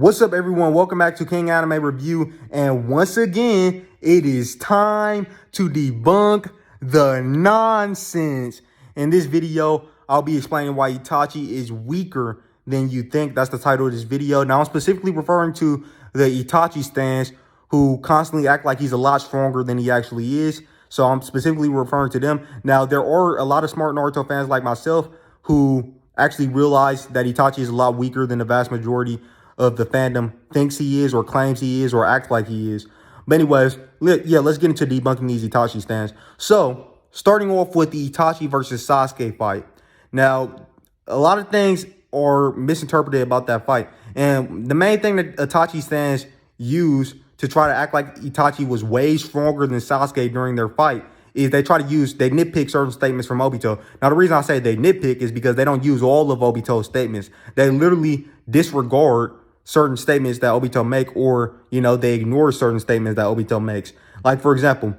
What's up, everyone? Welcome back to King Anime Review. And once again, it is time to debunk the nonsense. In this video, I'll be explaining why Itachi is weaker than you think. That's the title of this video. Now, I'm specifically referring to the Itachi stans who constantly act like he's a lot stronger than he actually is. So I'm specifically referring to them. Now, there are a lot of smart Naruto fans like myself who actually realize that Itachi is a lot weaker than the vast majority of the fandom thinks he is or claims he is or acts like he is. But anyways, let's get into debunking these Itachi stands. So, starting off with the Itachi versus Sasuke fight. Now, a lot of things are misinterpreted about that fight. And the main thing that Itachi stands use to try to act like Itachi was way stronger than Sasuke during their fight is they nitpick certain statements from Obito. Now, the reason I say they nitpick is because they don't use all of Obito's statements. They literally disregard certain statements that Obito make, or, they ignore certain statements that Obito makes. Like, for example,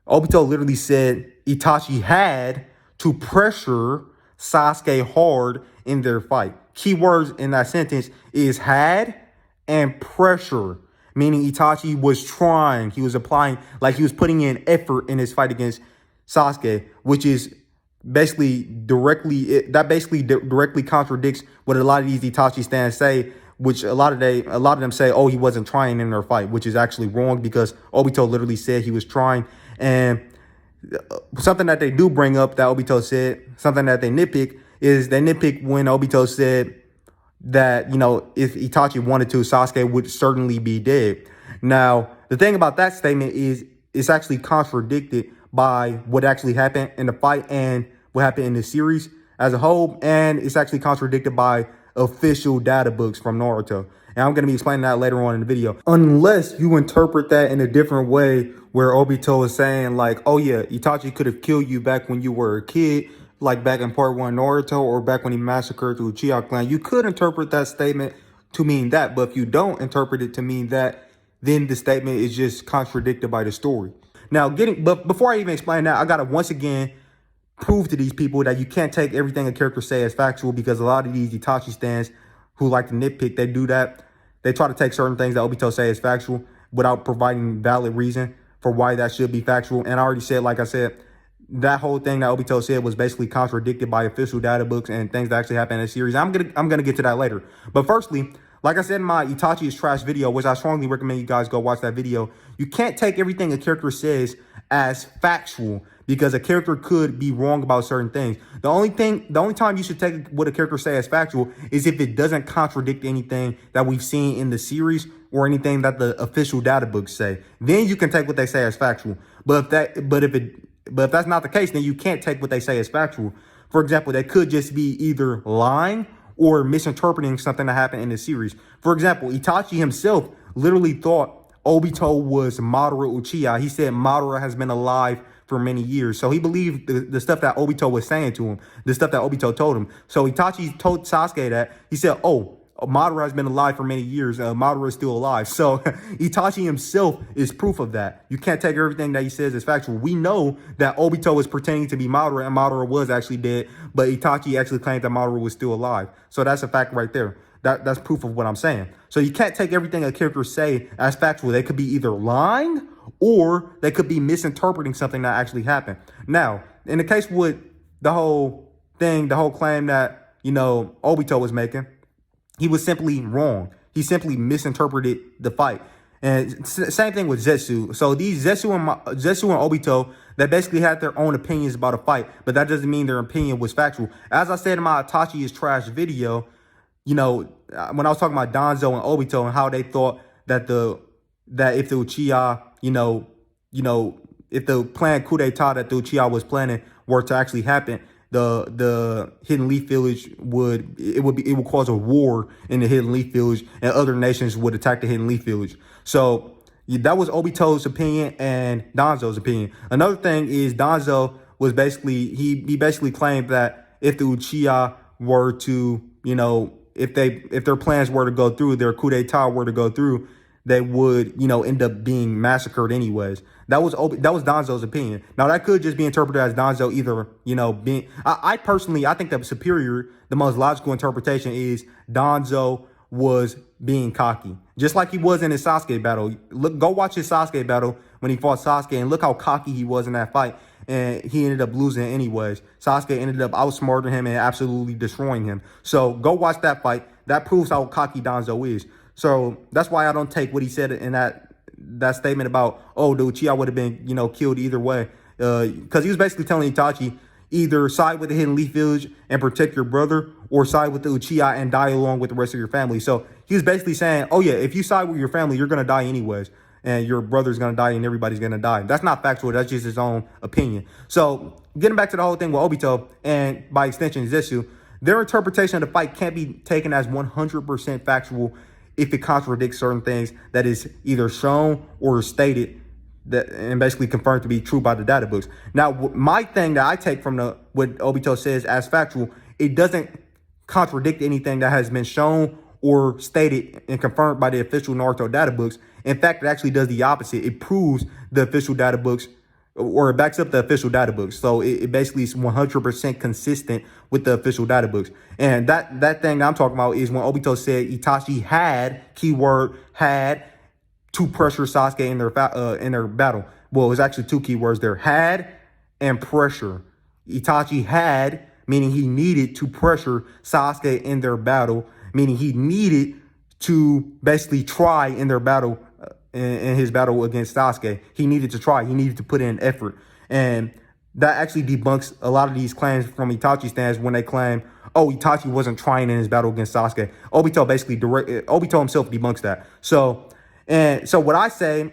Obito literally said Itachi had to pressure Sasuke hard in their fight. Key words in that sentence is had and pressure, meaning Itachi was trying, he was applying, like he was putting in effort in his fight against Sasuke, which is basically directly contradicts what a lot of these Itachi stans say, which a lot of them say, oh, he wasn't trying in their fight, which is actually wrong because Obito literally said he was trying. And something that they do bring up that Obito said, something that they nitpick, is they nitpick when Obito said that, if Itachi wanted to, Sasuke would certainly be dead. Now, the thing about that statement is it's actually contradicted by what actually happened in the fight and what happened in the series as a whole. And it's actually contradicted by official data books from Naruto. And I'm going to be explaining that later on in the video. Unless you interpret that in a different way where Obito is saying like, oh yeah, Itachi could have killed you back when you were a kid, like back in part 1 Naruto, or back when he massacred the Uchiha clan. You could interpret that statement to mean that. But if you don't interpret it to mean that, then the statement is just contradicted by the story. Now, but before I even explain that, I got to once again prove to these people that you can't take everything a character say as factual, because a lot of these Itachi stans who like to nitpick, they do that. They try to take certain things that Obito say as factual without providing valid reason for why that should be factual. And I already said, like I said, that whole thing that Obito said was basically contradicted by official data books and things that actually happened in the series. I'm gonna get to that later. But firstly, like I said in my Itachi is trash video, which I strongly recommend you guys go watch that video, you can't take everything a character says as factual, because a character could be wrong about certain things. The only time you should take what a character say as factual is if it doesn't contradict anything that we've seen in the series or anything that the official data books say. Then you can take what they say as factual. But if that's not the case, then you can't take what they say as factual. For example, they could just be either lying or misinterpreting something that happened in the series. For example, Itachi himself literally thought Obito was Madara Uchiha. He said Madara has been alive for many years. So he believed the stuff that Obito was saying to him, the stuff that Obito told him. So Itachi told Sasuke that. He said, oh, Madara has been alive for many years. Madara is still alive. So Itachi himself is proof of that. You can't take everything that he says as factual. We know that Obito was pretending to be Madara and Madara was actually dead, but Itachi actually claimed that Madara was still alive. So that's a fact right there. That's proof of what I'm saying. So you can't take everything a character say as factual. They could be either lying or they could be misinterpreting something that actually happened. Now, in the case with the whole claim that, Obito was making, he was simply wrong. He simply misinterpreted the fight. And same thing with Zetsu. So these Zetsu and Obito, they basically had their own opinions about a fight, but that doesn't mean their opinion was factual. As I said in my Itachi is trash video, when I was talking about Danzo and Obito and how they thought that if the Uchiha, if the planned coup d'etat that the Uchiha was planning were to actually happen, the Hidden Leaf Village would cause a war in the Hidden Leaf Village, and other nations would attack the Hidden Leaf Village. So that was Obito's opinion and Danzo's opinion. Another thing is Danzo was basically he basically claimed that if the Uchiha were to, if their plans were to go through, their coup d'etat were to go through, they would, end up being massacred anyways. That was Danzo's opinion. Now, that could just be interpreted as Danzo either, being... I personally think the most logical interpretation is Danzo was being cocky, just like he was in his Sasuke battle. Look, go watch his Sasuke battle when he fought Sasuke, and look how cocky he was in that fight. And he ended up losing anyways. Sasuke ended up outsmarting him and absolutely destroying him. So go watch that fight. That proves how cocky Danzo is. So that's why I don't take what he said in that statement about, oh, the Uchiha would have been, killed either way. Because he was basically telling Itachi, either side with the Hidden Leaf Village and protect your brother, or side with the Uchiha and die along with the rest of your family. So he was basically saying, oh yeah, if you side with your family, you're going to die anyways. And your brother's going to die and everybody's going to die. That's not factual. That's just his own opinion. So getting back to the whole thing with Obito and by extension Zetsu, their interpretation of the fight can't be taken as 100% factual if it contradicts certain things that is either shown or stated that and basically confirmed to be true by the data books. Now, my thing that I take from what Obito says as factual, it doesn't contradict anything that has been shown or stated and confirmed by the official Naruto data books. In fact, it actually does the opposite. It proves the official data books, or it backs up the official data books. So it basically is 100% consistent with the official data books. And that thing I'm talking about is when Obito said Itachi had, keyword had, to pressure Sasuke in their battle. Well, it was actually two keywords there: had and pressure. Itachi had, meaning he needed to pressure Sasuke in their battle, meaning he needed to basically try in their battle, in his battle against Sasuke. He needed to try. He needed to put in effort. And that actually debunks a lot of these claims from Itachi stands when they claim, oh, Itachi wasn't trying in his battle against Sasuke. Obito himself debunks that. So what I say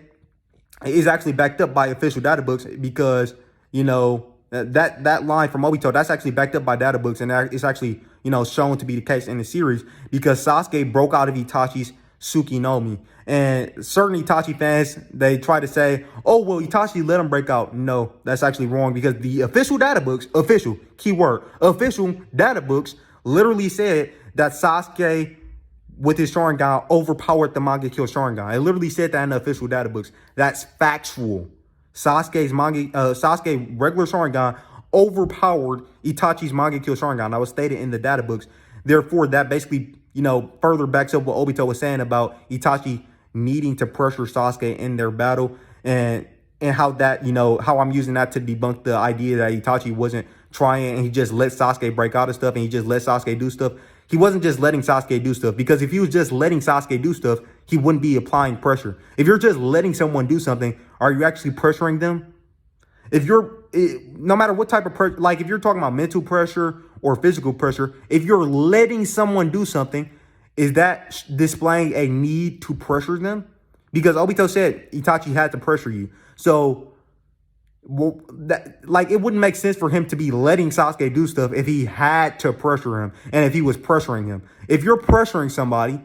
is actually backed up by official data books, because, that line from Obito, that's actually backed up by data books, and it's actually, shown to be the case in the series, because Sasuke broke out of Itachi's Tsukuyomi. And certain Itachi fans, they try to say, oh, well, Itachi let him break out. No, that's actually wrong, because the official data books, official, keyword, official data books literally said that Sasuke with his Sharingan overpowered the manga kill Sharingan. It literally said that in the official data books. That's factual. Sasuke regular Sharingan overpowered Itachi's manga kill Sharingan. That was stated in the data books. Therefore, that basically, further backs up what Obito was saying about Itachi needing to pressure Sasuke in their battle, and how that, how I'm using that to debunk the idea that Itachi wasn't trying and he just let Sasuke break out of stuff and he just let Sasuke do stuff. He wasn't just letting Sasuke do stuff, because if he was just letting Sasuke do stuff, he wouldn't be applying pressure. If you're just letting someone do something, are you actually pressuring them? No matter what type of pressure, like if you're talking about mental pressure or physical pressure, if you're letting someone do something, is that displaying a need to pressure them? Because Obito said Itachi had to pressure you. So, it wouldn't make sense for him to be letting Sasuke do stuff if he had to pressure him and if he was pressuring him. If you're pressuring somebody,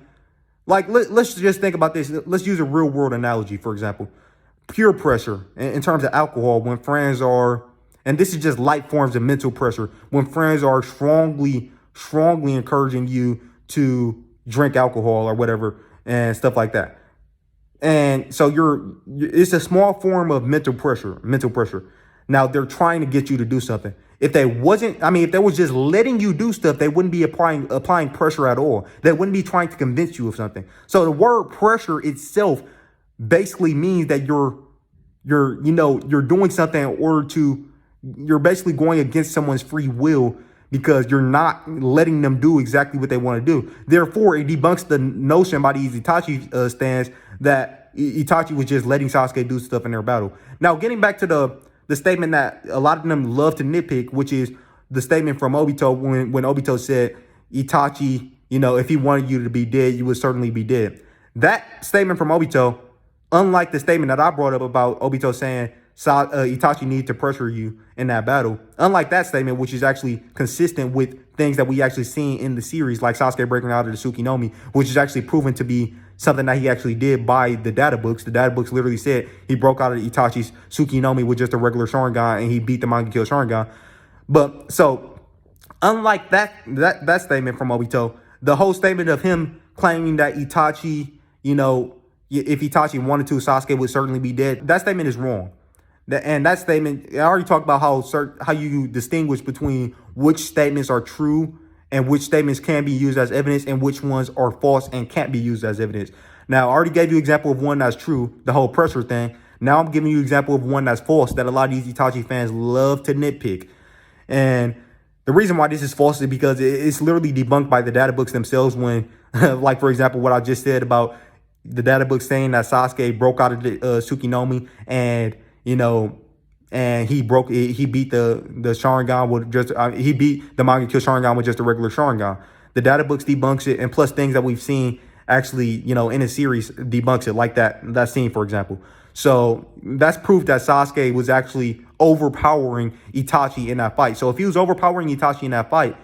let's just think about this. Let's use a real world analogy, for example. Peer pressure in terms of alcohol, when friends are, and this is just light forms of mental pressure, when friends are strongly encouraging you to drink alcohol or whatever and stuff like that. And so it's a small form of mental pressure. Now they're trying to get you to do something. If they were just letting you do stuff, they wouldn't be applying pressure at all. They wouldn't be trying to convince you of something. So the word pressure itself basically means that you're doing something in order to, you're basically going against someone's free will, because you're not letting them do exactly what they want to do. Therefore, it debunks the notion by these Itachi stands that Itachi was just letting Sasuke do stuff in their battle. Now, getting back to the statement that a lot of them love to nitpick, which is the statement from Obito when Obito said, Itachi, if he wanted you to be dead, you would certainly be dead. That statement from Obito, unlike the statement that I brought up about Obito saying Itachi needed to pressure you in that battle, unlike that statement, which is actually consistent with things that we actually seen in the series, like Sasuke breaking out of the Tsukuyomi, which is actually proven to be something that he actually did by the data books. The data books literally said he broke out of Itachi's Tsukuyomi with just a regular Sharingan and he beat the manga kill Sharingan. But so, unlike that statement from Obito, the whole statement of him claiming that Itachi, if Itachi wanted to, Sasuke would certainly be dead, that statement is wrong. And that statement, I already talked about how you distinguish between which statements are true and which statements can be used as evidence and which ones are false and can't be used as evidence. Now, I already gave you an example of one that's true, the whole pressure thing. Now I'm giving you an example of one that's false that a lot of these Itachi fans love to nitpick. And the reason why this is false is because it's literally debunked by the data books themselves when, like, for example, what I just said about the data book saying that Sasuke broke out of the Tsukuyomi and, and he beat the Sharingan with just, he beat the manga kill Sharingan with just a regular Sharingan. The data books debunks it, and plus things that we've seen actually, in a series debunks it, like that scene, for example. So that's proof that Sasuke was actually overpowering Itachi in that fight. So if he was overpowering Itachi in that fight,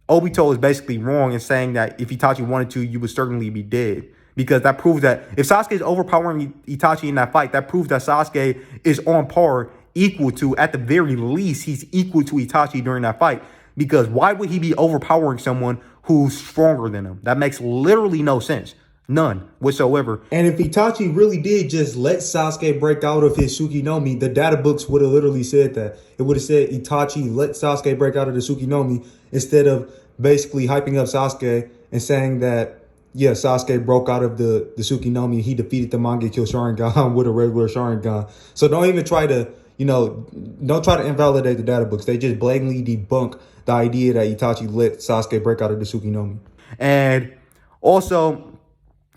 Obito is basically wrong in saying that if Itachi wanted to, you would certainly be dead. Because that proves that if Sasuke is overpowering Itachi in that fight, that proves that Sasuke is on par, equal to, at the very least, he's equal to Itachi during that fight. Because why would he be overpowering someone who's stronger than him? That makes literally no sense. None whatsoever. And if Itachi really did just let Sasuke break out of his Tsukuyomi, the data books would have literally said that. It would have said Itachi let Sasuke break out of the Tsukuyomi instead of basically hyping up Sasuke and saying that, yeah, Sasuke broke out of the Tsukuyomi. He defeated the manga kill Sharingan with a regular Sharingan. So don't even try to, don't try to invalidate the data books. They just blatantly debunk the idea that Itachi let Sasuke break out of the Tsukuyomi. And also,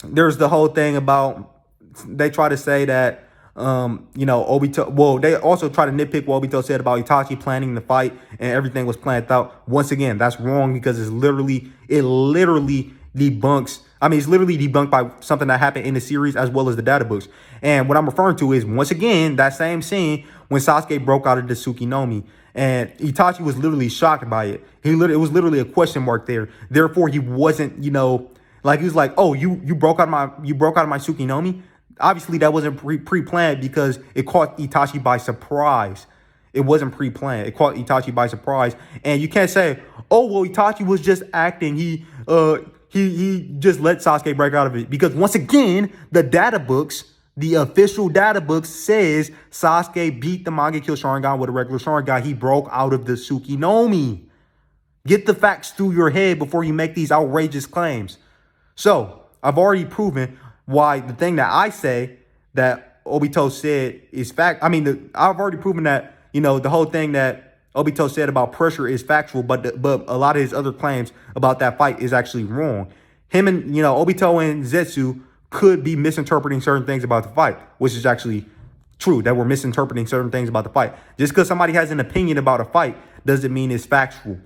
there's the whole thing about, they try to say that, Obito, well, they also try to nitpick what Obito said about Itachi planning the fight and everything was planned out. Once again, that's wrong because it literally debunks, it's literally debunked by something that happened in the series as well as the data books. And what I'm referring to is, once again, that same scene when Sasuke broke out of the Tsukuyomi. And Itachi was literally shocked by it. It was literally a question mark there. Therefore, he wasn't, like he was like, oh, you broke out of my Tsukuyomi. Obviously, that wasn't pre-planned because it caught Itachi by surprise. It wasn't pre-planned. It caught Itachi by surprise. And you can't say, oh, well, Itachi was just acting. He just let Sasuke break out of it. Because once again, the data books, the official data books says Sasuke beat the manga kill Sharingan with a regular Sharingan. He broke out of the Tsukuyomi. Get the facts through your head before you make these outrageous claims. So I've already proven why the thing that I say that Obito said is fact. I've already proven that, the whole thing that Obito said about pressure is factual, but a lot of his other claims about that fight is actually wrong. Him and, Obito and Zetsu could be misinterpreting certain things about the fight, which is actually true, that we're misinterpreting certain things about the fight. Just because somebody has an opinion about a fight doesn't mean it's factual.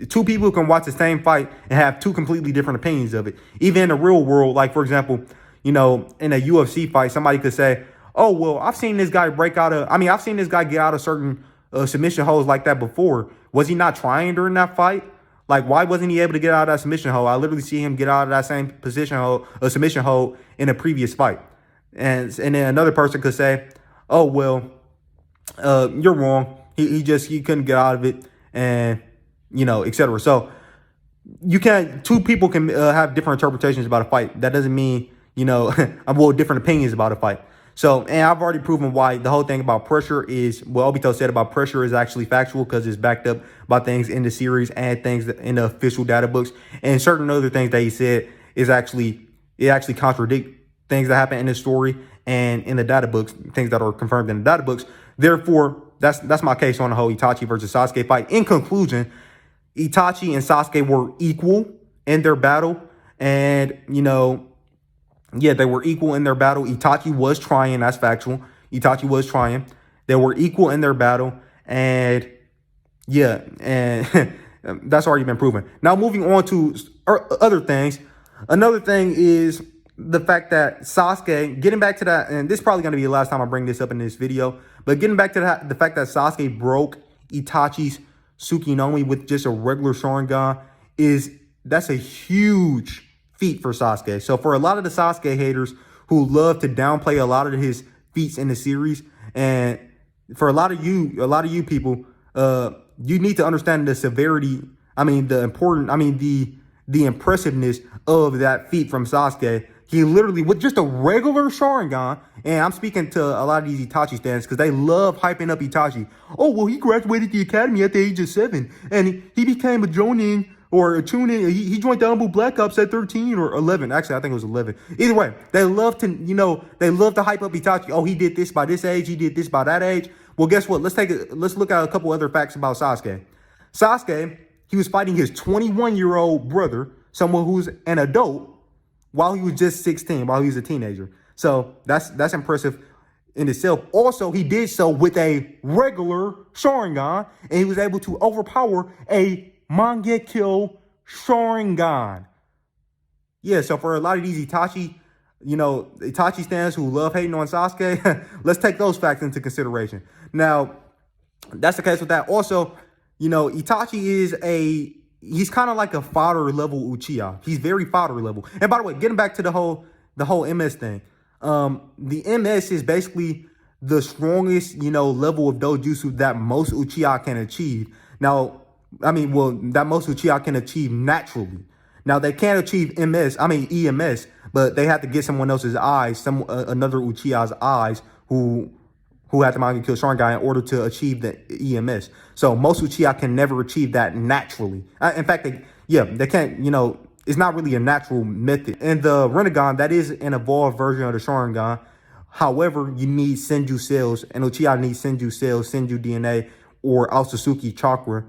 Two people can watch the same fight and have two completely different opinions of it. Even in the real world, like, for example, in a UFC fight, somebody could say, oh, well, I've seen this guy get out of certain submission holds like that before. Was he not trying during that fight? Like, why wasn't he able to get out of that submission hold? I literally see him get out of that same submission hold in a previous fight. And then another person could say, oh, well, you're wrong. He couldn't get out of it, and, etc. So two people can have different interpretations about a fight. That doesn't mean, different opinions about a fight. So, and I've already proven why the whole thing about pressure is, what Obito said about pressure is actually factual because it's backed up by things in the series and things in the official data books. And certain other things that he said it actually contradict things that happen in the story and in the data books, things that are confirmed in the data books. Therefore, that's my case on the whole Itachi versus Sasuke fight. In conclusion, Itachi and Sasuke were equal in their battle. And, yeah, they were equal in their battle. Itachi was trying. That's factual. Itachi was trying. They were equal in their battle. And, yeah, and that's already been proven. Now, moving on to other things. Another thing is the fact that Sasuke, getting back to that, and this is probably going to be the last time I bring this up in this video, but getting back to the fact that Sasuke broke Itachi's Tsukuyomi with just a regular Sharingan, that's a huge feat for Sasuke. So for a lot of the Sasuke haters who love to downplay a lot of his feats in the series, and for a lot of you people, you need to understand the severity, the impressiveness of that feat from Sasuke. He literally, with just a regular Sharingan, and I'm speaking to a lot of these Itachi fans because they love hyping up Itachi. Oh, well, he graduated the academy at the age of 7, and he became a Jonin or tune in. He joined the Humble Black Ops at 13 or 11. Actually, I think it was 11. Either way, they love to, they love to hype up Itachi. Oh, he did this by this age. He did this by that age. Well, guess what? Let's look at a couple other facts about Sasuke. Sasuke, he was fighting his 21-year-old brother, someone who's an adult, while he was just 16, while he was a teenager. So that's impressive in itself. Also, he did so with a regular Sharingan, and he was able to overpower a Mangekyo Sharingan. Yeah, so for a lot of these Itachi stands who love hating on Sasuke, let's take those facts into consideration. Now, that's the case with that. Also, Itachi he's kind of like a fodder level Uchiha. He's very fodder level. And by the way, getting back to the whole MS thing, the MS is basically the strongest, level of dojutsu that most Uchiha can achieve. Now, that most Uchiha can achieve naturally. Now, they can't achieve EMS, but they have to get someone else's eyes, another Uchiha's eyes, who had the Mangekyo Sharingan in order to achieve the EMS. So most Uchiha can never achieve that naturally. In fact, they can't, it's not really a natural method. And the Rinnegan, that is an evolved version of the Sharingan. However, you need Senju cells, and Uchiha needs Senju cells, Senju DNA, or Aotsutsuki chakra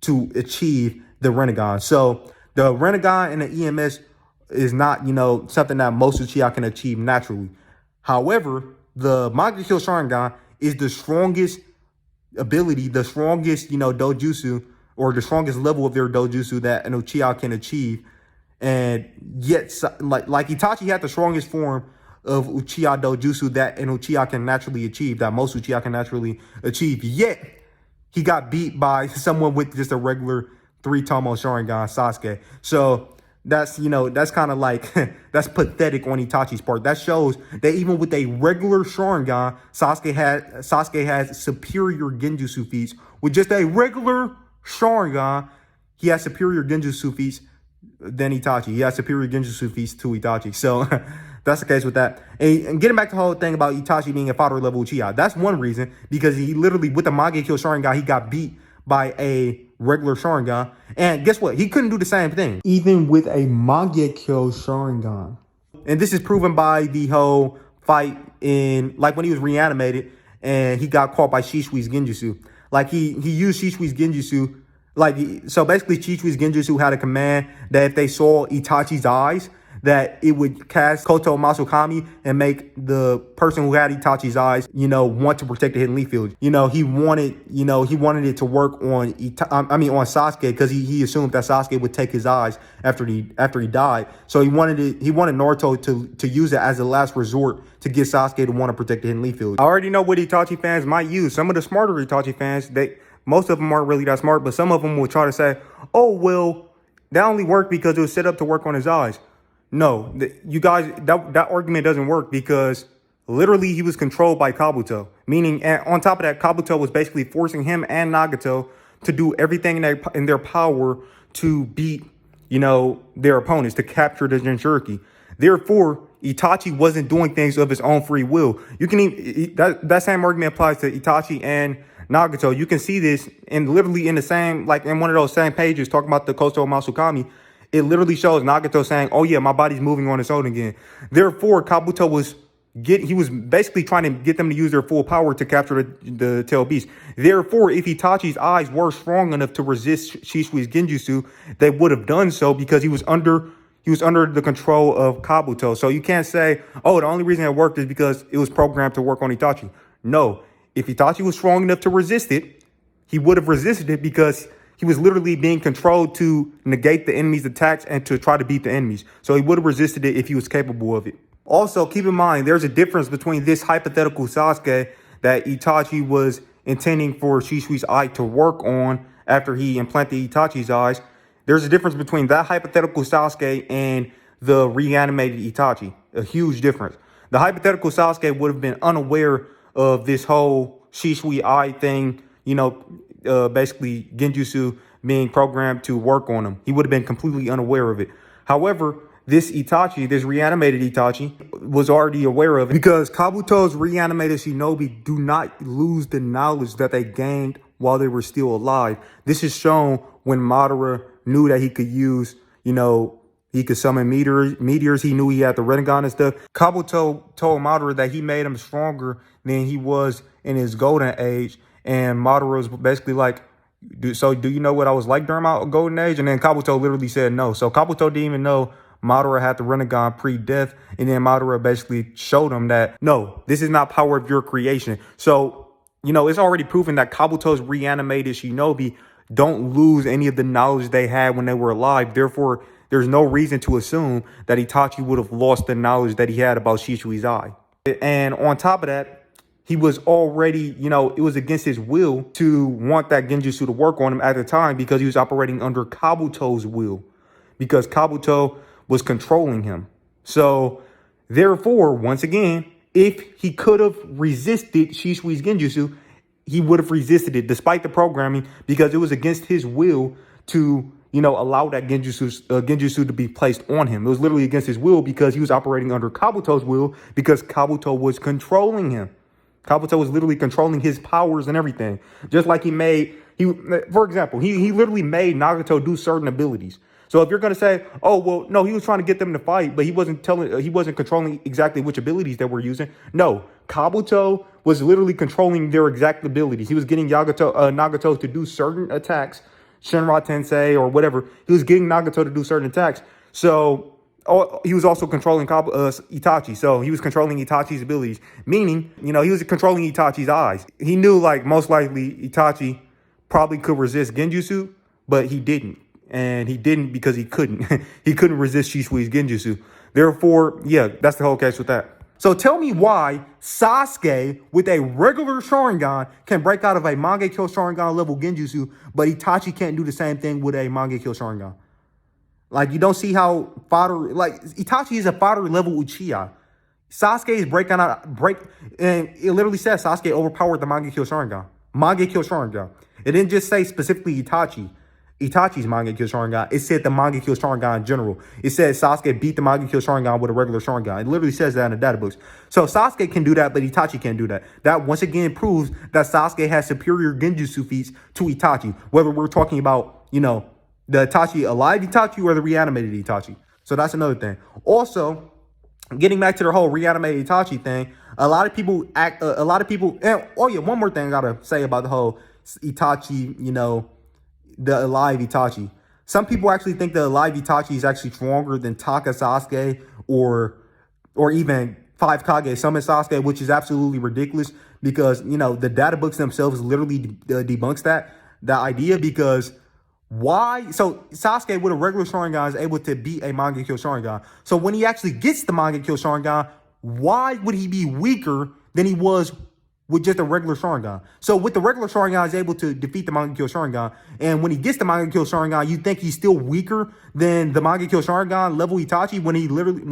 to achieve the Rinnegan. So the Rinnegan and the EMS is not, something that most Uchiha can achieve naturally. However, the Mangekyo Sharingan is the strongest ability, the strongest, dojutsu, or the strongest level of their dojutsu that an Uchiha can achieve. And yet, like Itachi had the strongest form of Uchiha dojutsu that an Uchiha can naturally achieve, that most Uchiha can naturally achieve. Yet, he got beat by someone with just a regular 3-tomo Sharingan, Sasuke. So that's kind of like, that's pathetic on Itachi's part. That shows that even with a regular Sharingan, Sasuke has superior Genjutsu feats. With just a regular Sharingan, he has superior Genjutsu feats than Itachi. He has superior Genjutsu feats to Itachi. So that's the case with that. And getting back to the whole thing about Itachi being a fodder level Uchiha, that's one reason, because he literally, with the Mangekyo Sharingan, he got beat by a regular Sharingan. And guess what? He couldn't do the same thing, even with a Mangekyo Sharingan. And this is proven by the whole fight like when he was reanimated and he got caught by Shishui's Genjutsu. Like he used Shishui's Genjutsu. So basically Shishui's Genjutsu had a command that if they saw Itachi's eyes, that it would cast Koto Masukami and make the person who had Itachi's eyes, want to protect the hidden leaf field. He wanted it to work on Sasuke, because he assumed that Sasuke would take his eyes after he died. So he wanted Naruto to use it as a last resort to get Sasuke to want to protect the hidden leaf field. I already know what Itachi fans might use. Some of the smarter Itachi fans, most of them aren't really that smart, but some of them will try to say, oh, well, that only worked because it was set up to work on his eyes. No, you guys, that argument doesn't work, because literally he was controlled by Kabuto. Meaning, on top of that, Kabuto was basically forcing him and Nagato to do everything in their power to beat, their opponents, to capture the Jinchuriki. Therefore, Itachi wasn't doing things of his own free will. You can even, that same argument applies to Itachi and Nagato. You can see this literally in the same, like in one of those same pages talking about the Koto Masukami. It literally shows Nagato saying, oh yeah, my body's moving on its own again. Therefore, Kabuto was basically trying to get them to use their full power to capture the tail beast. Therefore, if Itachi's eyes were strong enough to resist Shishui's Genjutsu, they would have done so, because he was under the control of Kabuto. So you can't say, oh, the only reason it worked is because it was programmed to work on Itachi. No, if Itachi was strong enough to resist it, he would have resisted it, because he was literally being controlled to negate the enemy's attacks and to try to beat the enemies. So he would have resisted it if he was capable of it. Also, keep in mind, there's a difference between this hypothetical Sasuke that Itachi was intending for Shishui's eye to work on after he implanted Itachi's eyes. There's a difference between that hypothetical Sasuke and the reanimated Itachi. A huge difference. The hypothetical Sasuke would have been unaware of this whole Shishui eye thing, basically Genjutsu being programmed to work on him. He would have been completely unaware of it. However, this Itachi, this reanimated Itachi, was already aware of it, because Kabuto's reanimated shinobi do not lose the knowledge that they gained while they were still alive. This is shown when Madara knew that he could use, he could summon meteors. He knew he had the Rinnegan and stuff. Kabuto told Madara that he made him stronger than he was in his golden age. And Madara was basically like, do you know what I was like during my golden age? And then Kabuto literally said no. So Kabuto didn't even know Madara had the Rinnegan pre-death. And then Madara basically showed him that, no, this is not power of your creation. So, it's already proven that Kabuto's reanimated shinobi don't lose any of the knowledge they had when they were alive. Therefore, there's no reason to assume that Itachi would have lost the knowledge that he had about Shishui's eye. And on top of that, he was already, it was against his will to want that genjutsu to work on him at the time because he was operating under Kabuto's will, because Kabuto was controlling him. So, therefore, once again, if he could have resisted Shishui's genjutsu, he would have resisted it despite the programming because it was against his will to, allow that genjutsu to be placed on him. It was literally against his will because he was operating under Kabuto's will because Kabuto was controlling him. Kabuto was literally controlling his powers and everything. Just like for example, he literally made Nagato do certain abilities. So if you're going to say, oh, well, no, he was trying to get them to fight, but he wasn't controlling exactly which abilities they were using. No, Kabuto was literally controlling their exact abilities. He was getting Nagato to do certain attacks, Shinra Tensei or whatever. He was getting Nagato to do certain attacks. So he was also controlling Itachi. So he was controlling Itachi's abilities, meaning, he was controlling Itachi's eyes. He knew, most likely Itachi probably could resist genjutsu, but he didn't. And he didn't because he couldn't. He couldn't resist Shishui's genjutsu. Therefore, yeah, that's the whole case with that. So tell me why Sasuke with a regular Sharingan can break out of a Mangekyo Sharingan level genjutsu, but Itachi can't do the same thing with a Mangekyo Sharingan. You don't see how Itachi is a fodder level Uchiha. Sasuke is and it literally says Sasuke overpowered the Mangekyo Sharingan. It didn't just say specifically Itachi's Mangekyo Sharingan. It said the Mangekyo Sharingan in general. It said Sasuke beat the Mangekyo Sharingan with a regular Sharingan. It literally says that in the databooks. So Sasuke can do that, but Itachi can't do that. That once again proves that Sasuke has superior genjutsu feats to Itachi. Whether we're talking about, the Itachi alive Itachi or the reanimated Itachi. So that's another thing. Also, getting back to the whole reanimated Itachi thing, a lot of people, and one more thing I gotta say about the whole Itachi, the alive Itachi. Some people actually think the alive Itachi is actually stronger than Taka Sasuke or even 5 Kage Summon Sasuke, which is absolutely ridiculous because, the data books themselves literally debunks that idea because why? So Sasuke with a regular Sharingan is able to beat a Mangekyo Sharingan. So when he actually gets the Mangekyo Sharingan, why would he be weaker than he was with just a regular Sharingan? So with the regular Sharingan, he's able to defeat the Mangekyo Sharingan. And when he gets the Mangekyo Sharingan, you think he's still weaker than the Mangekyo Sharingan level Itachi when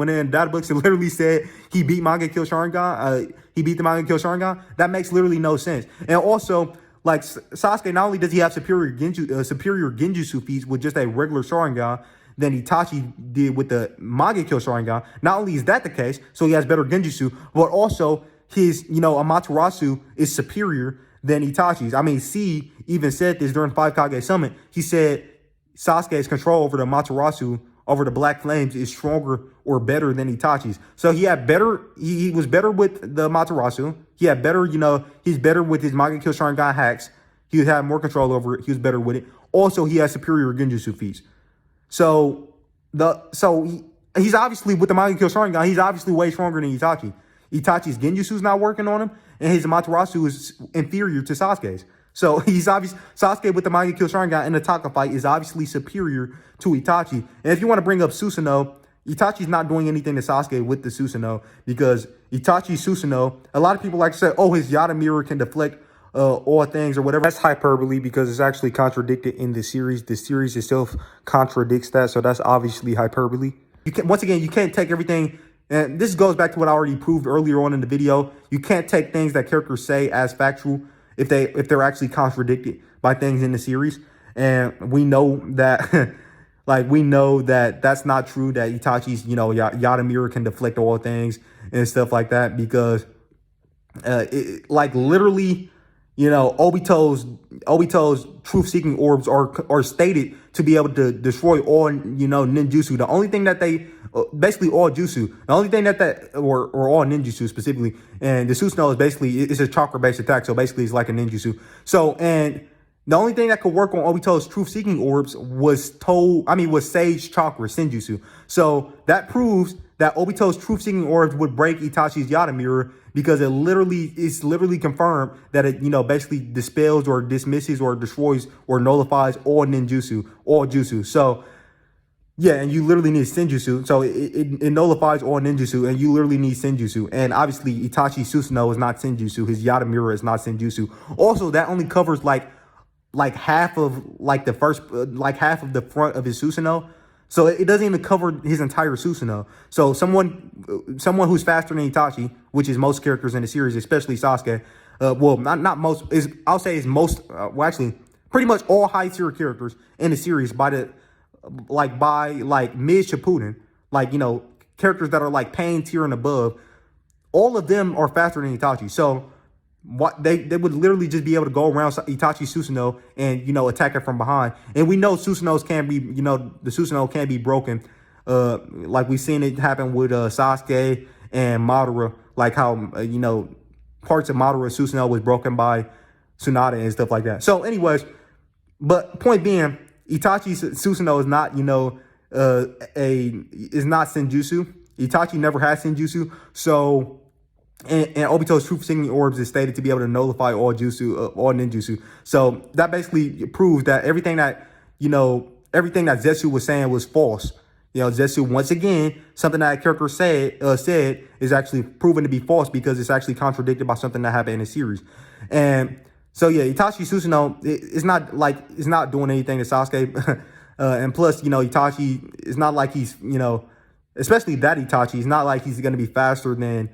in data books it literally said he beat Mangekyo Sharingan. He beat the Mangekyo Sharingan. That makes literally no sense. And also, Sasuke, not only does he have superior genjutsu feats with just a regular Sharingan than Itachi did with the Mangekyo Sharingan. Not only is that the case, so he has better genjutsu, but also his, Amaterasu is superior than Itachi's. I mean, C even said this during 5 Kage Summit. He said Sasuke's control over the Amaterasu, over the Black Flames, is stronger or better than Itachi's. So he was better with the Amaterasu. He had better, he's better with his Mangekyo Sharingan hacks. He had more control over it. He was better with it. Also, he has superior genjutsu feats. So he's obviously, with the Mangekyo Sharingan, he's obviously way stronger than Itachi. Itachi's genjutsu's not working on him, and his Amaterasu is inferior to Sasuke's. So Sasuke with the Mangekyo Sharingan in the Taka fight is obviously superior to Itachi. And if you want to bring up Susanoo, Itachi's not doing anything to Sasuke with the Susanoo because Itachi's Susanoo, a lot of people like to say, oh, his Yada mirror can deflect all things or whatever. That's hyperbole because it's actually contradicted in the series. The series itself contradicts that, so that's obviously hyperbole. You can't take everything. And this goes back to what I already proved earlier on in the video. You can't take things that characters say as factual if they're actually contradicted by things in the series. And we know that, that's not true, that Itachi's, Yada mirror can deflect all things and stuff like that because, literally, Obito's truth-seeking orbs are stated to be able to destroy all ninjutsu. The only thing that they basically all jutsu. The only thing that or all ninjutsu specifically, and the Susanoo is basically it's a chakra-based attack. So basically, it's like a ninjutsu. So and the only thing that could work on Obito's truth-seeking orbs was Sage Chakra, Senjutsu. So that proves that Obito's truth-seeking orbs would break Itachi's Yata mirror because it's literally confirmed that it, basically dispels or dismisses or destroys or nullifies all ninjutsu, all jutsu. So, yeah, and you literally need Senjutsu. So it nullifies all ninjutsu, and you literally need Senjutsu. And obviously, Itachi Susanoo is not Senjutsu. His Yata mirror is not Senjutsu. Also, that only covers like half of the first half of the front of his Susanoo. So it doesn't even cover his entire Susanoo. So someone who's faster than Itachi, which is most characters in the series, especially Sasuke. Well, not most, I'll say is most. Actually, pretty much all high tier characters in the series by mid Shippuden, characters that are like Pain tier and above. All of them are faster than Itachi. So what they would literally just be able to go around Itachi Susanoo and attack it from behind. And we know Susanoos can be the Susanoo can be broken, like we've seen it happen with Sasuke and Madara, like how parts of Madara Susanoo was broken by Tsunade and stuff like that. So anyways, but point being, Itachi's Susanoo is not is not Senjutsu. Itachi never had Senjutsu, so. And Obito's truth-seeking orbs is stated to be able to nullify all jutsu, all ninjutsu. So that basically proves that everything that Zetsu was saying was false. Zetsu, once again, something that character said is actually proven to be false because it's actually contradicted by something that happened in the series. And so yeah, Itachi Susanoo is not doing anything to Sasuke. And plus, Itachi is not like he's especially that Itachi. He's not like he's going to be faster than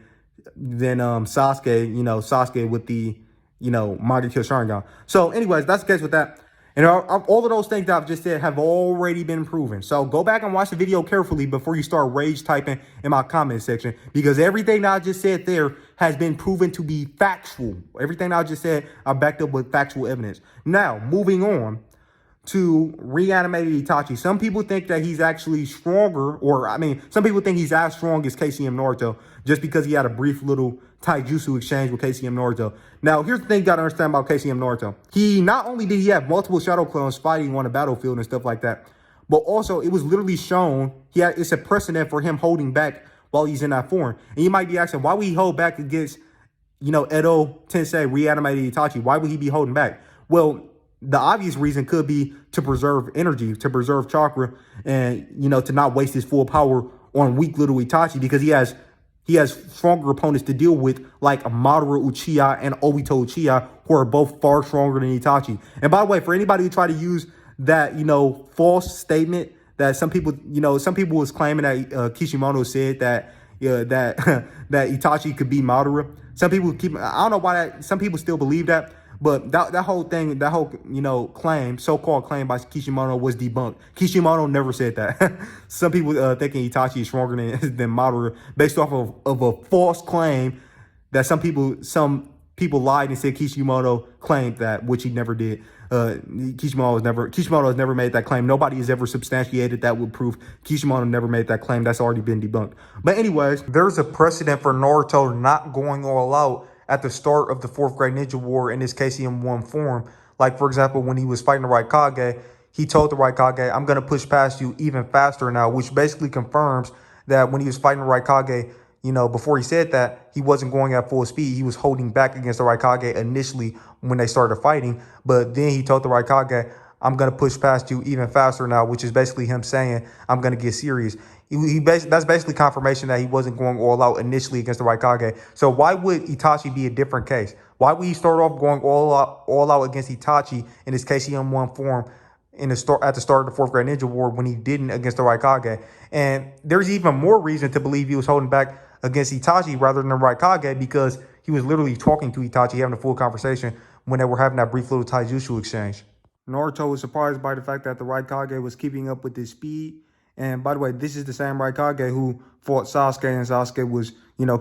Sasuke, Sasuke with the, Manga Kill Sharingan. So anyways, that's the case with that. And all of those things that I've just said have already been proven. So go back and watch the video carefully before you start rage typing in my comment section, because everything that I just said there has been proven to be factual. Everything that I just said, I backed up with factual evidence. Now, moving on to reanimated Itachi. Some people think that he's actually stronger, some people think he's as strong as KCM Naruto just because he had a brief little taijutsu exchange with KCM Naruto. Now, here's the thing you gotta understand about KCM Naruto. He not only did he have multiple shadow clones fighting on the battlefield and stuff like that, but also it was literally shown it's a precedent for him holding back while he's in that form. And you might be asking, why would he hold back against, Edo Tensei reanimated Itachi? Why would he be holding back? Well, the obvious reason could be to preserve energy, to preserve chakra, and to not waste his full power on weak little Itachi, because he has stronger opponents to deal with, like Madara Uchiha and Obito Uchiha, who are both far stronger than Itachi. And by the way, for anybody who try to use that false statement that some people was claiming that Kishimoto said that that Itachi could beat Madara. Some people I don't know why some people still believe that. But that whole thing, claim, so-called claim by Kishimoto was debunked. Kishimoto never said that. Some people thinking Itachi is stronger than Madara based off of a false claim that some people lied and said Kishimoto claimed that, which he never did. Kishimoto has never made that claim. Nobody has ever substantiated that with proof. Kishimoto never made that claim. That's already been debunked. But anyways, there's a precedent for Naruto not going all out at the start of the 4th Great Ninja War in this KCM1 form. Like, for example, when he was fighting the Raikage, he told the Raikage, I'm going to push past you even faster now, which basically confirms that when he was fighting the Raikage, before he said that, he wasn't going at full speed. He was holding back against the Raikage initially when they started fighting. But then he told the Raikage, I'm going to push past you even faster now, which is basically him saying, I'm going to get serious. That's basically confirmation that he wasn't going all out initially against the Raikage. So why would Itachi be a different case? Why would he start off going all out against Itachi in his KCM1 form at the start of the 4th Great Ninja War when he didn't against the Raikage? And there's even more reason to believe he was holding back against Itachi rather than the Raikage, because he was literally talking to Itachi, having a full conversation when they were having that brief little taijutsu exchange. Naruto was surprised by the fact that the Raikage was keeping up with his speed, And by the way, this is the same Raikage who fought Sasuke, and Sasuke was,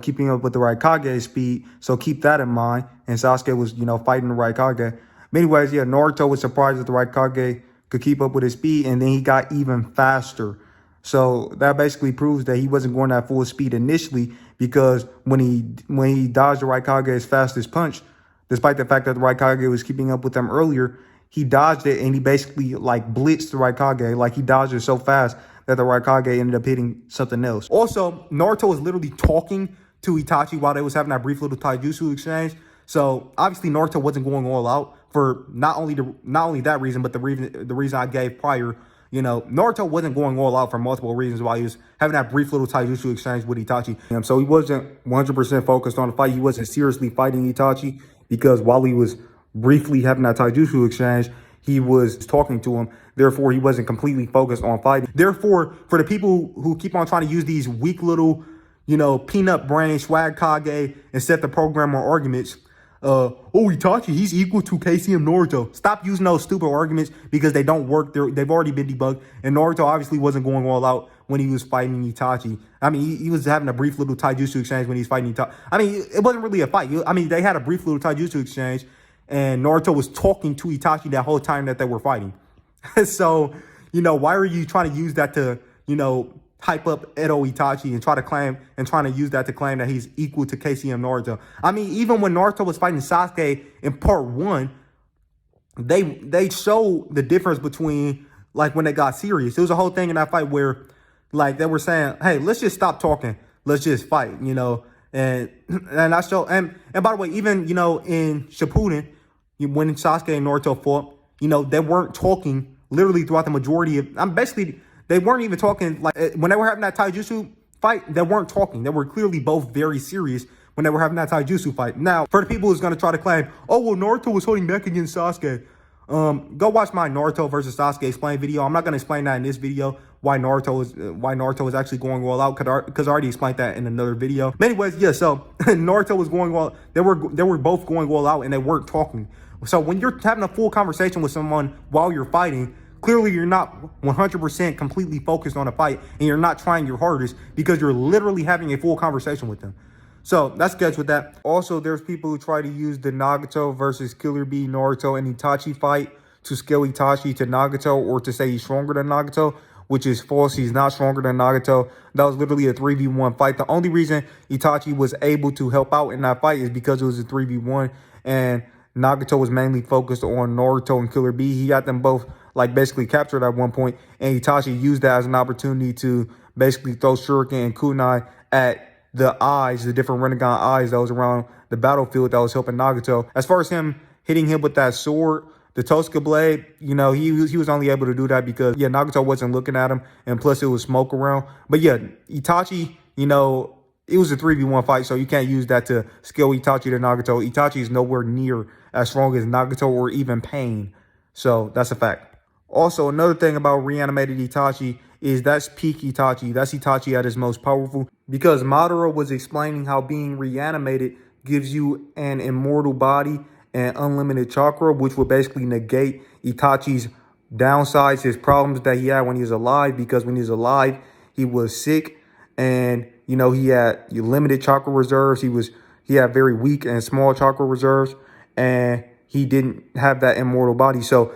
keeping up with the Raikage speed. So keep that in mind. And Sasuke was, fighting the Raikage. But anyways, yeah, Naruto was surprised that the Raikage could keep up with his speed, and then he got even faster. So that basically proves that he wasn't going at full speed initially, because when he dodged the Raikage's fastest punch, despite the fact that the Raikage was keeping up with them earlier, he dodged it and he basically like blitzed the Raikage. Like he dodged it so fast that the Raikage ended up hitting something else. Also, Naruto was literally talking to Itachi while they was having that brief little taijutsu exchange. So obviously Naruto wasn't going all out for not only that reason, but the reason I gave prior. Naruto wasn't going all out for multiple reasons while he was having that brief little taijutsu exchange with Itachi. So he wasn't 100% focused on the fight. He wasn't seriously fighting Itachi, because while he was briefly having that taijutsu exchange, he was talking to him. Therefore, he wasn't completely focused on fighting. Therefore, for the people who keep on trying to use these weak little, peanut brain swag Kage and set the program on arguments, Itachi, he's equal to KCM Naruto. Stop using those stupid arguments, because they don't work. They've already been debunked. And Naruto obviously wasn't going all out when he was fighting Itachi. I mean, he was having a brief little taijutsu exchange when he's fighting Itachi. I mean, it wasn't really a fight. I mean, they had a brief little taijutsu exchange, and Naruto was talking to Itachi that whole time that they were fighting. So, why are you trying to use that to, hype up Edo Itachi and trying to use that to claim that he's equal to KCM Naruto? I mean, even when Naruto was fighting Sasuke in part 1, they showed the difference between, like, when they got serious. There was a whole thing in that fight where, like, they were saying, hey, let's just stop talking. Let's just fight, And I show, and by the way, even, in Shippuden, when Sasuke and Naruto fought, they weren't talking literally throughout the majority of, basically, they weren't even talking, like, when they were having that taijutsu fight, they weren't talking. They were clearly both very serious when they were having that taijutsu fight. Now, for the people who's going to try to claim, oh, well, Naruto was holding back against Sasuke, go watch my Naruto versus Sasuke explain video. I'm not going to explain that in this video, why Naruto is actually going all out, because I already explained that in another video. But anyways, yeah, so Naruto was going all, they were both going all out, and they weren't talking. So when you're having a full conversation with someone while you're fighting, clearly you're not 100% completely focused on a fight, and you're not trying your hardest, because you're literally having a full conversation with them. So that's sketch with that. Also, there's people who try to use the Nagato versus Killer Bee, Naruto, and Itachi fight to scale Itachi to Nagato, or to say he's stronger than Nagato, which is false. He's not stronger than Nagato. That was literally a 3v1 fight. The only reason Itachi was able to help out in that fight is because it was a 3v1, and Nagato was mainly focused on Naruto and Killer Bee. He got them both, like, basically captured at one point, and Itachi used that as an opportunity to basically throw shuriken and kunai at the eyes, the different Rinnegan eyes that was around the battlefield that was helping Nagato. As far as him hitting him with that sword, the Tosca blade, he was only able to do that because, yeah, Nagato wasn't looking at him, and plus it was smoke around. But yeah, Itachi, it was a 3v1 fight, so you can't use that to scale Itachi to Nagato. Itachi is nowhere near as strong as Nagato or even Pain. So that's a fact. Also, another thing about reanimated Itachi is that's peak Itachi. That's Itachi at his most powerful, because Madara was explaining how being reanimated gives you an immortal body and unlimited chakra, which would basically negate Itachi's downsides, his problems that he had when he was alive, because when he was alive, he was sick, and, he had limited chakra reserves. He had very weak and small chakra reserves, and he didn't have that immortal body. So,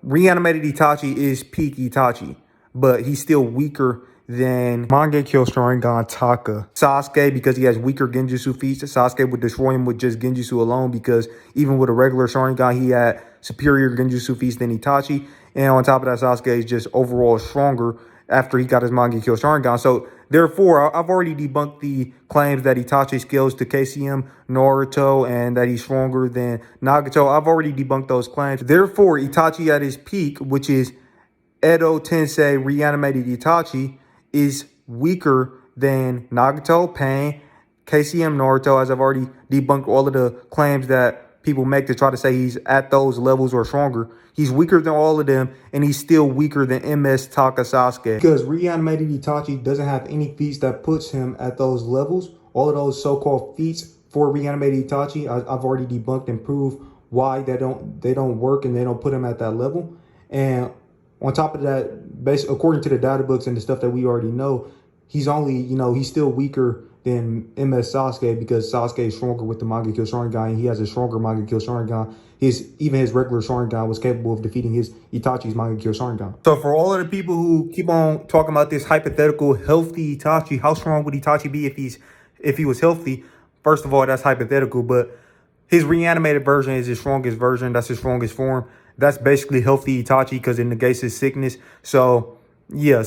reanimated Itachi is peak Itachi, but he's still weaker than Mangekyo Sharingan Taka Sasuke, because he has weaker Genjutsu feats. Sasuke would destroy him with just Genjutsu alone, because even with a regular Sharingan, he had superior Genjutsu feats than Itachi. And on top of that, Sasuke is just overall stronger after he got his Mangekyo Sharingan. So therefore, I've already debunked the claims that Itachi scales to KCM Naruto and that he's stronger than Nagato. I've already debunked those claims. Therefore, Itachi at his peak, which is Edo Tensei reanimated Itachi, is weaker than Nagato, Pain, KCM Naruto, as I've already debunked all of the claims that people make to try to say he's at those levels or stronger. He's weaker than all of them, and he's still weaker than MS Taka Sasuke. Because reanimated Itachi doesn't have any feats that puts him at those levels. All of those so-called feats for reanimated Itachi, I've already debunked and proved why they don't work and they don't put him at that level. And On top of that, according to the data books and the stuff that we already know, he's only, he's still weaker than MS Sasuke because Sasuke is stronger with the Manga Kill Sharingan, and he has a stronger Manga Kill Sharingan. Even his regular Sharingan was capable of defeating his Itachi's Manga Kill Sharingan. So for all of the people who keep on talking about this hypothetical healthy Itachi, how strong would Itachi be if he was healthy? First of all, that's hypothetical, but his reanimated version is his strongest version. That's his strongest form. That's basically healthy Itachi because it negates his sickness. So yeah,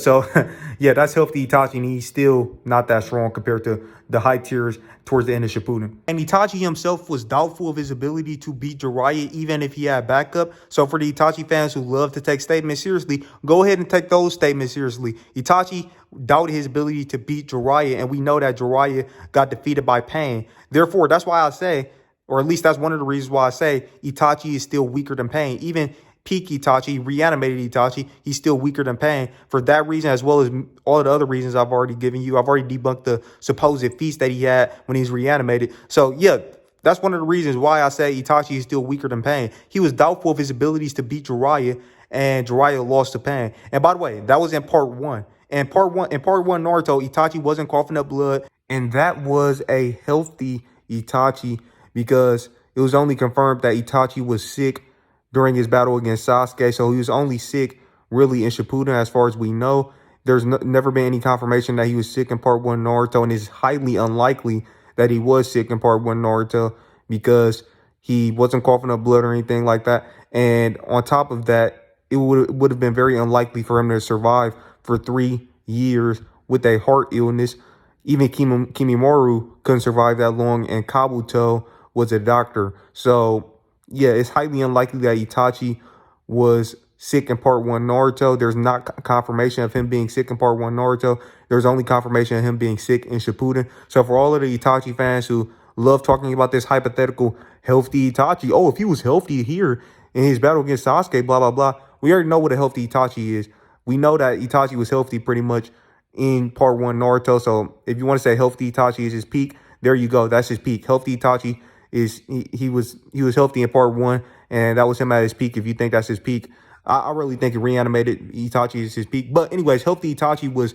yeah, that's healthy Itachi, and he's still not that strong compared to the high tiers towards the end of Shippuden. And Itachi himself was doubtful of his ability to beat Jiraiya even if he had backup. So for the Itachi fans who love to take statements seriously, go ahead and take those statements seriously. Itachi doubted his ability to beat Jiraiya, and we know that Jiraiya got defeated by Pain. Therefore, that's why I say, or at least that's one of the reasons why I say Itachi is still weaker than Pain. Even peak Itachi, reanimated Itachi, he's still weaker than Pain. For that reason, as well as all of the other reasons I've already given you, I've already debunked the supposed feast that he had when he's reanimated. So yeah, that's one of the reasons why I say Itachi is still weaker than Pain. He was doubtful of his abilities to beat Jiraiya, and Jiraiya lost to Pain. And by the way, that was in part one. In part one Naruto, Itachi wasn't coughing up blood, and that was a healthy Itachi because it was only confirmed that Itachi was sick during his battle against Sasuke. So he was only sick really in Shippuden as far as we know. There's never been any confirmation that he was sick in part one Naruto, and it's highly unlikely that he was sick in part one Naruto because he wasn't coughing up blood or anything like that. And on top of that, it would have been very unlikely for him to survive for 3 years with a heart illness. Even Kimimori couldn't survive that long, and Kabuto was a doctor. So yeah, it's highly unlikely that Itachi was sick in part one Naruto. There's not confirmation of him being sick in part one Naruto. There's only confirmation of him being sick in Shippuden. So for all of the Itachi fans who love talking about this hypothetical healthy Itachi, oh, if he was healthy here in his battle against Sasuke, blah, blah, blah. We already know what a healthy Itachi is. We know that Itachi was healthy pretty much in part one Naruto. So if you want to say healthy Itachi is his peak, there you go. That's his peak. Healthy Itachi is he was healthy in part one, and that was him at his peak. If you think that's his peak, I really think reanimated Itachi is his peak. But anyways, healthy Itachi was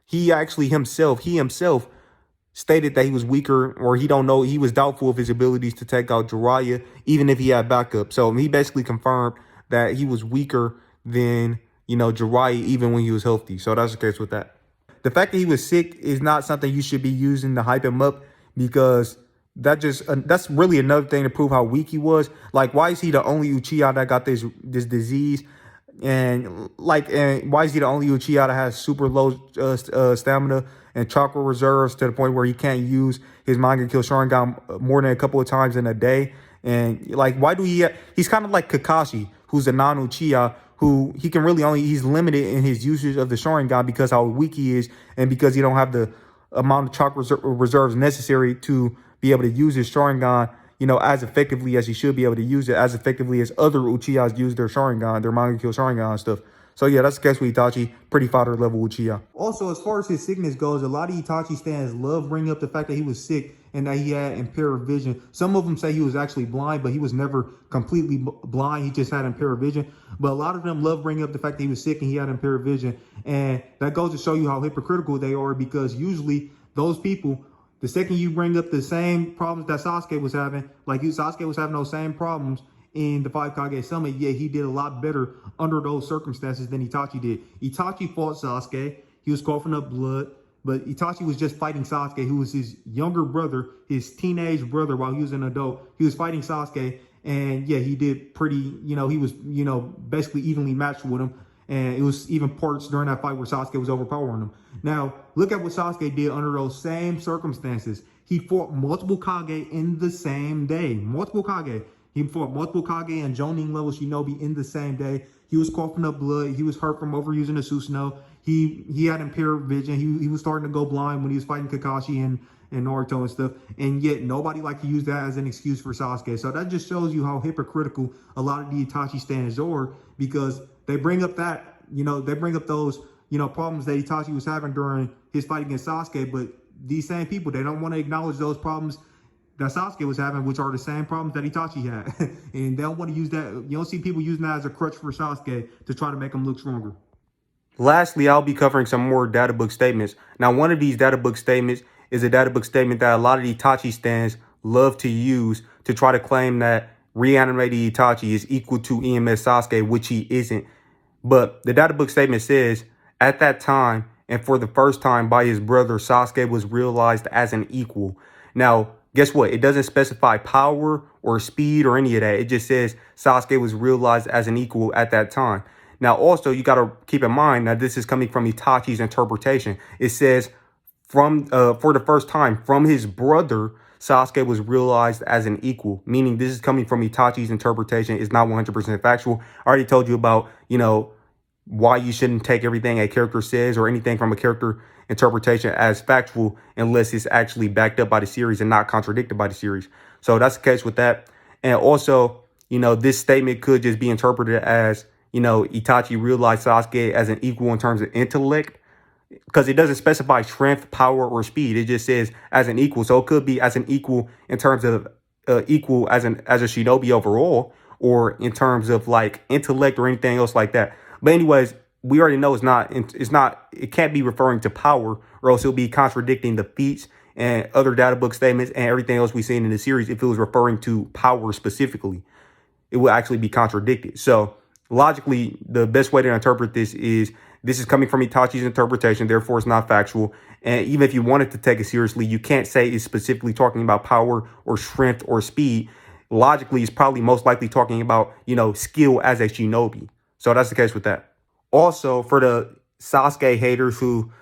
he himself stated that he was weaker, or he was doubtful of his abilities to take out Jiraiya, even if he had backup. So he basically confirmed that he was weaker than, Jiraiya, even when he was healthy. So that's the case with that. The fact that he was sick is not something you should be using to hype him up, because that's really another thing to prove how weak he was. Like, why is he the only Uchiha that got this disease? And why is he the only Uchiha that has super low stamina and chakra reserves to the point where he can't use his Manga Kill Sharingan more than a couple of times in a day? And why do he's kind of like Kakashi, who's a non-Uchiha, who he's limited in his usage of the Sharingan because how weak he is, and because he don't have the amount of chakra reserves necessary to be able to use his Sharingan, as effectively as he should be able to use it, as effectively as other Uchihas use their Sharingan, their Manga Kill Sharingan and stuff. So yeah, that's the case with Itachi, pretty fodder level Uchiha. Also, as far as his sickness goes, a lot of Itachi stands love bringing up the fact that he was sick and that he had impaired vision. Some of them say he was actually blind, but he was never completely blind. He just had impaired vision. But a lot of them love bringing up the fact that he was sick and he had impaired vision. And that goes to show you how hypocritical they are, because usually those people, the second you bring up the same problems that Sasuke was having, Sasuke was having those same problems in the Five Kage Summit, yet he did a lot better under those circumstances than Itachi did. Itachi fought Sasuke. He was coughing up blood, but Itachi was just fighting Sasuke, who was his younger brother, his teenage brother, while he was an adult. He was fighting Sasuke, and yeah, he did pretty, he was, basically evenly matched with him. And it was even parts during that fight where Sasuke was overpowering him. Now, look at what Sasuke did under those same circumstances. He fought multiple Kage in the same day. Multiple Kage. He fought multiple Kage and Jonin level Shinobi in the same day. He was coughing up blood. He was hurt from overusing the Susanoo. He had impaired vision. He was starting to go blind when he was fighting Kakashi and Naruto and stuff. And yet nobody liked to use that as an excuse for Sasuke. So that just shows you how hypocritical a lot of the Itachi stands are, because they bring up that, they bring up those, problems that Itachi was having during his fight against Sasuke. But these same people, they don't want to acknowledge those problems that Sasuke was having, which are the same problems that Itachi had. And they don't want to use that. You don't see people using that as a crutch for Sasuke to try to make him look stronger. Lastly, I'll be covering some more databook statements. Now, one of these databook statements is a databook statement that a lot of the Itachi stands love to use to try to claim that reanimated Itachi is equal to EMS Sasuke, which he isn't. But the databook statement says, at that time, and for the first time by his brother, Sasuke was realized as an equal. Now, guess what? It doesn't specify power or speed or any of that. It just says Sasuke was realized as an equal at that time. Now, also, you got to keep in mind that this is coming from Itachi's interpretation. It says for the first time from his brother, Sasuke was realized as an equal, meaning this is coming from Itachi's interpretation. It's not 100% factual. I already told you about, why you shouldn't take everything a character says or anything from a character interpretation as factual unless it's actually backed up by the series and not contradicted by the series. So that's the case with that. And also, this statement could just be interpreted as, Itachi realized Sasuke as an equal in terms of intellect, because it doesn't specify strength, power, or speed. It just says as an equal. So it could be as an equal in terms of equal as a shinobi overall, or in terms of like intellect or anything else like that. But anyways, we already know it can't be referring to power, or else it'll be contradicting the feats and other data book statements and everything else we've seen in the series. If it was referring to power specifically, it will actually be contradicted. So logically, the best way to interpret this is coming from Itachi's interpretation, therefore it's not factual. And even if you wanted to take it seriously, you can't say it's specifically talking about power or strength or speed. Logically, it's probably most likely talking about, skill as a shinobi. So that's the case with that. Also, for the Sasuke haters who,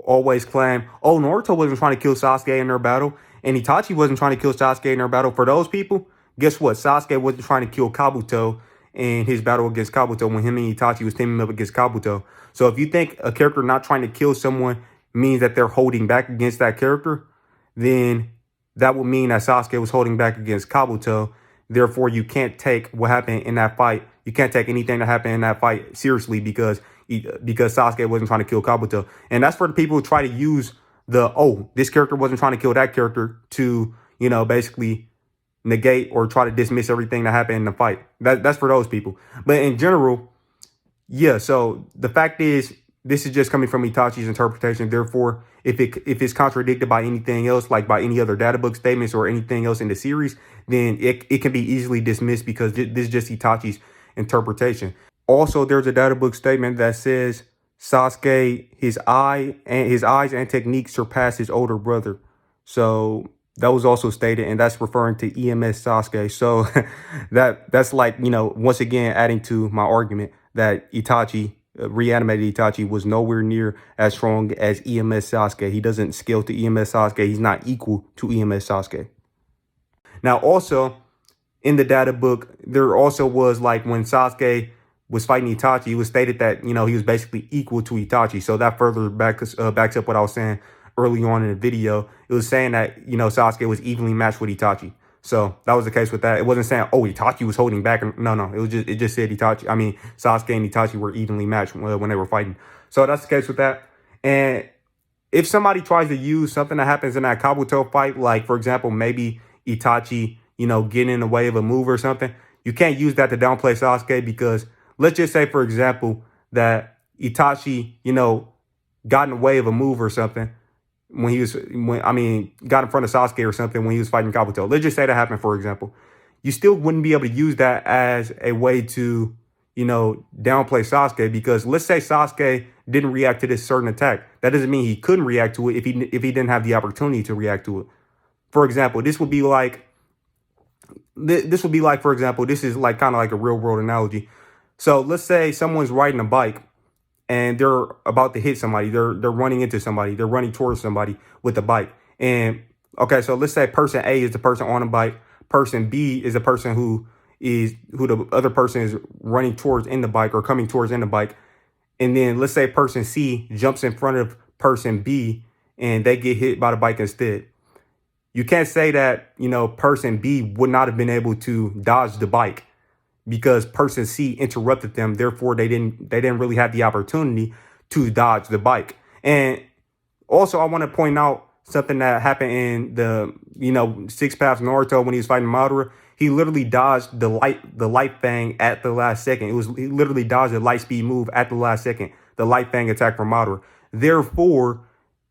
always claim, oh, Naruto wasn't trying to kill Sasuke in their battle, and Itachi wasn't trying to kill Sasuke in their battle. For those people, guess what? Sasuke wasn't trying to kill Kabuto in his battle against Kabuto when him and Itachi was teaming up against Kabuto. So if you think a character not trying to kill someone means that they're holding back against that character, then that would mean that Sasuke was holding back against Kabuto. Therefore, you can't take what happened in that fight. You can't take anything that happened in that fight seriously because Sasuke wasn't trying to kill Kabuto. And that's for the people who try to use this character wasn't trying to kill that character to, basically negate or try to dismiss everything that happened in the fight. That's for those people. But in general, yeah, so the fact is, this is just coming from Itachi's interpretation. Therefore, if it's contradicted by anything else, like by any other data book statements or anything else in the series, then it can be easily dismissed because this is just Itachi's interpretation. Also, there's a data book statement that says Sasuke, his eyes and technique surpass his older brother. So that was also stated, and that's referring to EMS Sasuke. So that's like, once again, adding to my argument that Itachi, reanimated Itachi, was nowhere near as strong as EMS Sasuke. He doesn't scale to EMS Sasuke. He's not equal to EMS Sasuke. Now, also, in the data book, there also was like when Sasuke was fighting Itachi, it was stated that, he was basically equal to Itachi. So that further backs up what I was saying early on in the video. It was saying that, Sasuke was evenly matched with Itachi. So that was the case with that. It wasn't saying, oh, Itachi was holding back. No. It just said Sasuke and Itachi were evenly matched when they were fighting. So that's the case with that. And if somebody tries to use something that happens in that Kabuto fight, like, for example, maybe Itachi, getting in the way of a move or something, you can't use that to downplay Sasuke, because let's just say, for example, that Itachi, got in the way of a move or something got in front of Sasuke or something when he was fighting Kabuto. Let's just say that happened, for example. You still wouldn't be able to use that as a way to, downplay Sasuke, because let's say Sasuke didn't react to this certain attack. That doesn't mean he couldn't react to it if he didn't have the opportunity to react to it. For example, this would be like, for example, this is like kind of like a real world analogy. So let's say someone's riding a bike and they're about to hit somebody. They're running into somebody. They're running towards somebody with the bike. And okay, so let's say person A is the person on the bike. Person B is the person who the other person is running towards in the bike or coming towards in the bike. And then let's say person C jumps in front of person B and they get hit by the bike instead. You can't say that, person B would not have been able to dodge the bike because person C interrupted them. Therefore, they didn't really have the opportunity to dodge the bike. And also, I want to point out something that happened in the, Six Paths Naruto when he was fighting Madara. He literally dodged the light fang at the last second. He literally dodged a light speed move at the last second. The light fang attack from Madara. Therefore,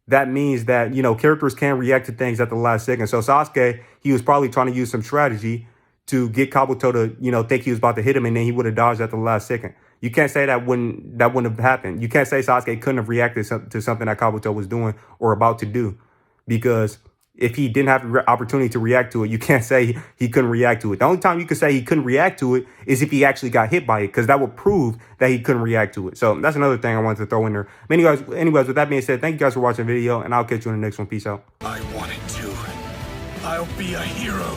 that means that, characters can react to things at the last second. So Sasuke, he was probably trying to use some strategy to get Kabuto to, think he was about to hit him, and then he would have dodged at the last second. You can't say that wouldn't have happened. You can't say Sasuke couldn't have reacted to something that Kabuto was doing or about to do, because if he didn't have the opportunity to react to it, you can't say he couldn't react to it. The only time you could say he couldn't react to it is if he actually got hit by it, because that would prove that he couldn't react to it. So that's another thing I wanted to throw in there. Anyways, with that being said, thank you guys for watching the video, and I'll catch you in the next one. Peace out. I wanted to. I'll be a hero.